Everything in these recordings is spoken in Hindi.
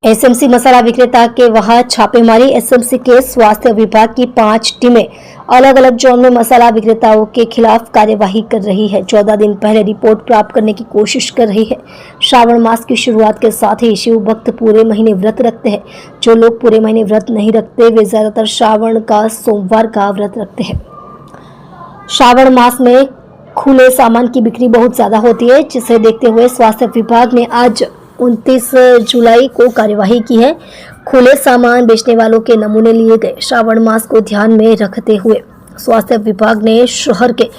एसएमसी मसाला विक्रेता के वहां छापेमारी। एसएमसी के स्वास्थ्य विभाग की 5 टीमें अलग अलग जोन में मसाला विक्रेताओं के खिलाफ कार्यवाही कर रही है। 14 दिन पहले रिपोर्ट प्राप्त करने की कोशिश कर रही है। श्रावण मास की शुरुआत के साथ ही शिव भक्त पूरे महीने व्रत रखते हैं। जो लोग पूरे महीने व्रत नहीं रखते वे ज्यादातर श्रावण का सोमवार का व्रत रखते हैं। श्रावण मास में खुले सामान की बिक्री बहुत ज्यादा होती है, जिसे देखते हुए स्वास्थ्य विभाग ने आज 29 जुलाई को कार्यवाही की है। खुले सामान बेचने वालों के नमूने लिए गए। श्रावण मास को ध्यान में रखते हुए स्वास्थ्य विभाग ने शहर के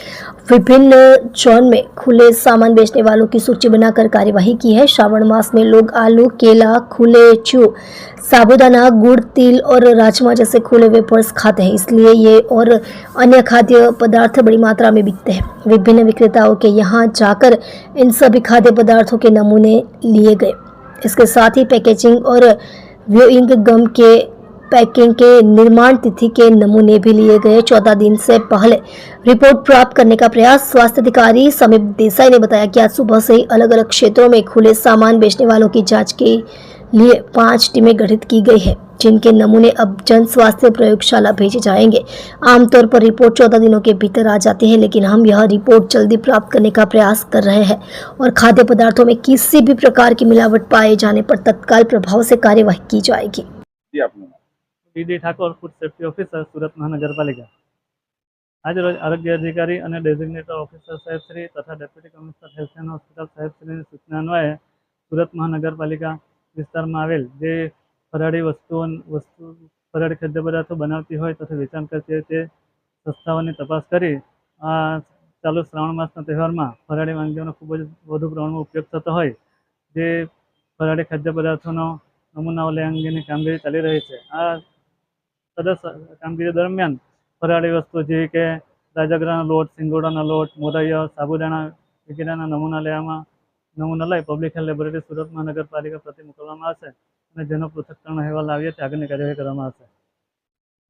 विभिन्न जोन में खुले सामान बेचने वालों की सूची बनाकर कार्यवाही की है। श्रावण मास में लोग आलू, केला, खुले चू, साबूदाना, गुड़, तिल और राजमा जैसे खुले वेफर्स खाते हैं, इसलिए ये और अन्य खाद्य पदार्थ बड़ी मात्रा में बिकते हैं। विभिन्न विक्रेताओं के यहाँ जाकर इन सभी खाद्य पदार्थों के नमूने लिए गए। इसके साथ ही पैकेजिंग और व्यूइंग गम के पैकिंग के निर्माण तिथि के नमूने भी लिए गए। 14 दिन से पहले रिपोर्ट प्राप्त करने का प्रयास। स्वास्थ्य अधिकारी समीप देसाई ने बताया कि आज सुबह से ही अलग अलग क्षेत्रों में खुले सामान बेचने वालों की जांच के लिए 5 टीमें गठित की गई है, जिनके नमूने अब जन स्वास्थ्य प्रयोगशाला भेजे जाएंगे। आमतौर पर रिपोर्ट 14 दिनों के भीतर आ जाती है, लेकिन हम यह रिपोर्ट जल्दी प्राप्त करने का प्रयास कर रहे हैं और खाद्य पदार्थों में किसी भी प्रकार की मिलावट पाए जाने पर तत्काल प्रभाव से कार्यवाही की जाएगी। D Thakor, food safety officer, Surat महानगरपालिका। आज रोज आरोग्य अधिकारी और डेजिग्नेटेड ऑफिसर साहेब श्री तथा deputy commissioner health and hospital साहेब श्री सूचना अन्वये सूरत महानगरपालिका विस्तार में आवेल जे फराड़ी फराड़ी खाद्य पदार्थो बनाती हो तथा वेचाण करती हो ते संस्थाओं तपास करी चालू श्रावण मासना तहेवार में फराड़ी वानगीओनो खूब ज वधु प्रमाण में उपयोग थतो होय जे फराड़ी खाद्य पदार्थों नमूनाओ ले अंगेनी कामगीरी चाली रही है। आ तदस कामगीरी दरमियान फराड़ी वस्तु जेवी के राजागराना लोट, सिंगोड़ाना लोट, मोरैया, साबुदाणा वगैरह नमूना लई पब्लिक हेल्थ लेबोरेटरी सूरत महानगरपालिका प्रति मोकलवामां आवशे अने जेनो पृथक्करण अहेवाल आवीए ते आगळनी कार्यवाही करवामां आवशे।